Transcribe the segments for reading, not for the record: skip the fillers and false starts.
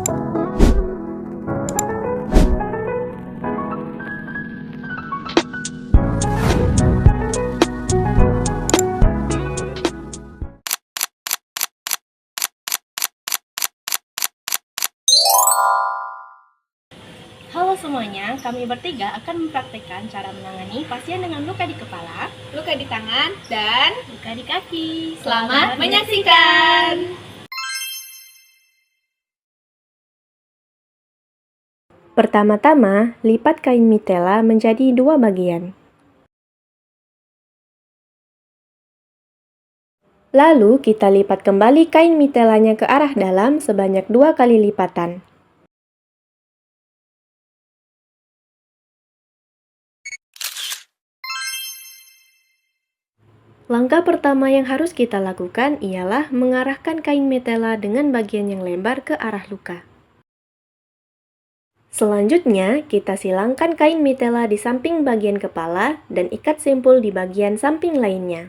Halo semuanya, kami bertiga akan mempraktikkan cara menangani pasien dengan luka di kepala, luka di tangan, dan luka di kaki. Selamat menyaksikan! Pertama-tama, lipat kain mitela menjadi 2 bagian. Lalu, kita lipat kembali kain mitelanya ke arah dalam sebanyak 2 kali lipatan. Langkah pertama yang harus kita lakukan ialah mengarahkan kain mitela dengan bagian yang lebar ke arah luka. Selanjutnya, kita silangkan kain mitela di samping bagian kepala dan ikat simpul di bagian samping lainnya.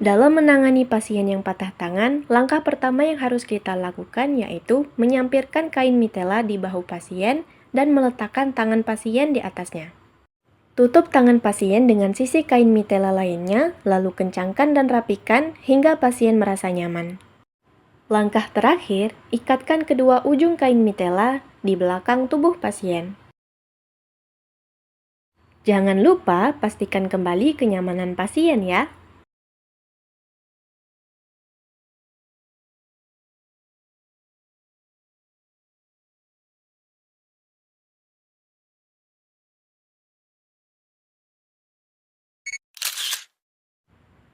Dalam menangani pasien yang patah tangan, langkah pertama yang harus kita lakukan yaitu menyampirkan kain mitela di bahu pasien dan meletakkan tangan pasien di atasnya. Tutup tangan pasien dengan sisi kain mitela lainnya, lalu kencangkan dan rapikan hingga pasien merasa nyaman. Langkah terakhir, ikatkan kedua ujung kain mitela di belakang tubuh pasien. Jangan lupa pastikan kembali kenyamanan pasien ya.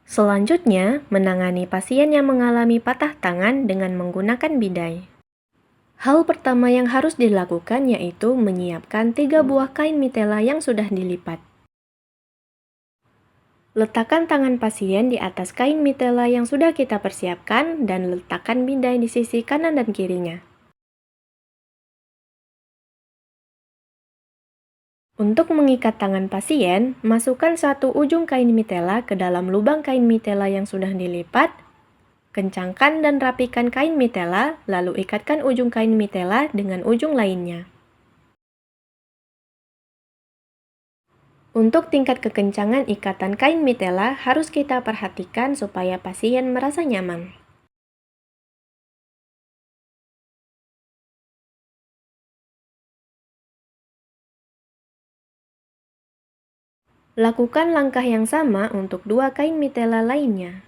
Selanjutnya, menangani pasien yang mengalami patah tangan dengan menggunakan bidai. Hal pertama yang harus dilakukan yaitu menyiapkan 3 buah kain mitela yang sudah dilipat. Letakkan tangan pasien di atas kain mitela yang sudah kita persiapkan dan letakkan bidai di sisi kanan dan kirinya. Untuk mengikat tangan pasien, masukkan satu ujung kain mitela ke dalam lubang kain mitela yang sudah dilipat. Kencangkan dan rapikan kain mitela, lalu ikatkan ujung kain mitela dengan ujung lainnya. Untuk tingkat kekencangan ikatan kain mitela harus kita perhatikan supaya pasien merasa nyaman. Lakukan langkah yang sama untuk 2 kain mitela lainnya.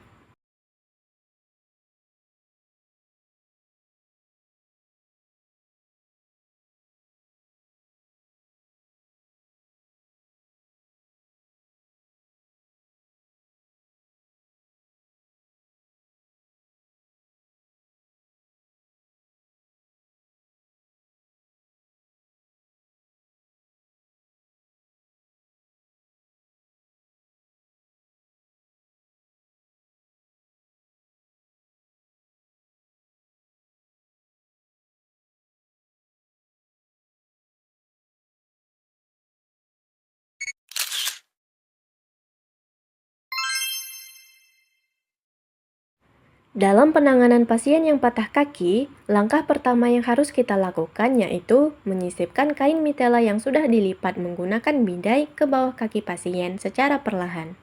Dalam penanganan pasien yang patah kaki, langkah pertama yang harus kita lakukan yaitu menyisipkan kain mitela yang sudah dilipat menggunakan bidai ke bawah kaki pasien secara perlahan.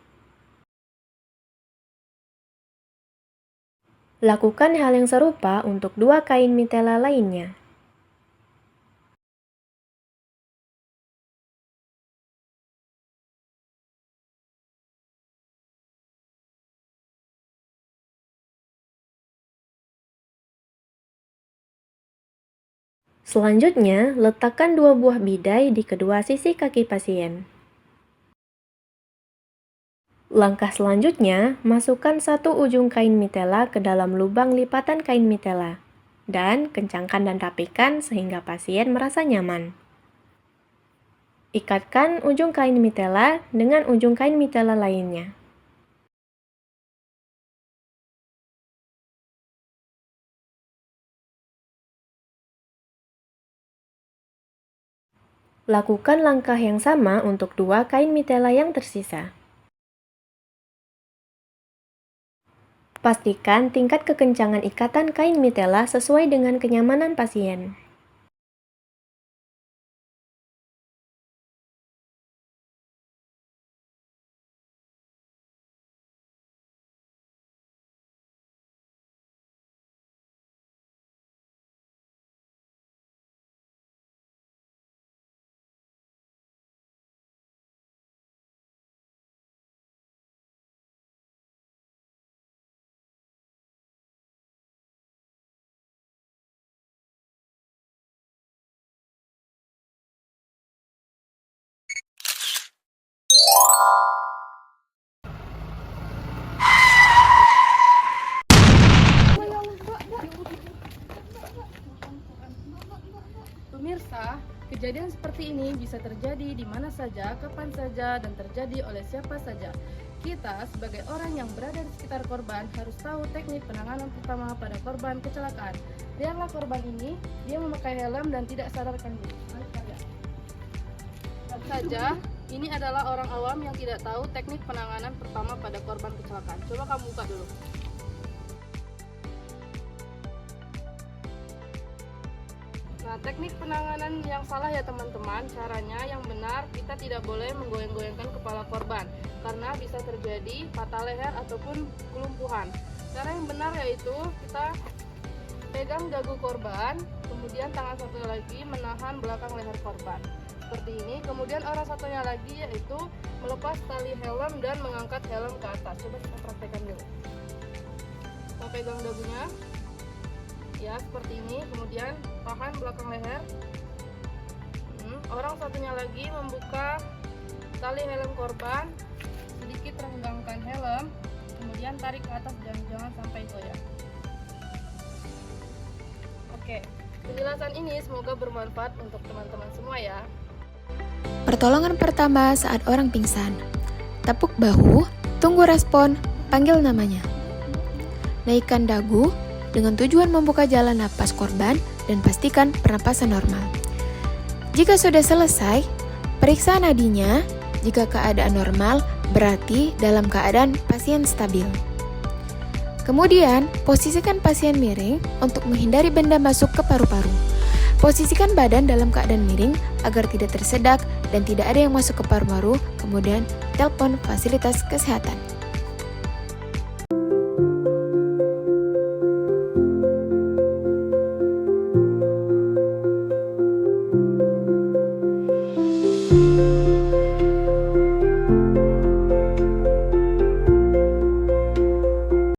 Lakukan hal yang serupa untuk 2 kain mitela lainnya. Selanjutnya, letakkan 2 buah bidai di kedua sisi kaki pasien. Langkah selanjutnya, masukkan satu ujung kain mitela ke dalam lubang lipatan kain mitela, dan kencangkan dan rapikan sehingga pasien merasa nyaman. Ikatkan ujung kain mitela dengan ujung kain mitela lainnya. Lakukan langkah yang sama untuk 2 kain mitela yang tersisa. Pastikan tingkat kekencangan ikatan kain mitela sesuai dengan kenyamanan pasien. Pemirsa, kejadian seperti ini bisa terjadi di mana saja, kapan saja, dan terjadi oleh siapa saja. Kita sebagai orang yang berada di sekitar korban harus tahu teknik penanganan pertama pada korban kecelakaan. Lihatlah korban ini, dia memakai helm dan tidak sadarkan diri. Lihat saja, ini adalah orang awam yang tidak tahu teknik penanganan pertama pada korban kecelakaan. Coba kamu buka dulu. Nah, teknik penanganan yang salah ya teman-teman. Caranya yang benar, kita tidak boleh menggoyang-goyangkan kepala korban karena bisa terjadi patah leher ataupun kelumpuhan. Cara yang benar yaitu kita pegang dagu korban, kemudian tangan satu lagi menahan belakang leher korban. Seperti ini. Kemudian orang satunya lagi yaitu melepas tali helm dan mengangkat helm ke atas. Coba kita praktekkan dulu. Kita pegang dagunya. Ya, seperti ini. Kemudian tahan belakang leher. Orang satunya lagi membuka tali helm korban, sedikit renggangkan helm, kemudian tarik ke atas dan jangan sampai goyang. Oke, penjelasan ini semoga bermanfaat untuk teman-teman semua ya. Pertolongan pertama saat orang pingsan. Tepuk bahu, tunggu respon, panggil namanya. Naikkan dagu dengan tujuan membuka jalan napas korban dan pastikan pernapasan normal. Jika sudah selesai, periksa nadinya. Jika keadaan normal, berarti dalam keadaan pasien stabil. Kemudian, posisikan pasien miring untuk menghindari benda masuk ke paru-paru. Posisikan badan dalam keadaan miring agar tidak tersedak dan tidak ada yang masuk ke paru-paru, kemudian telepon fasilitas kesehatan.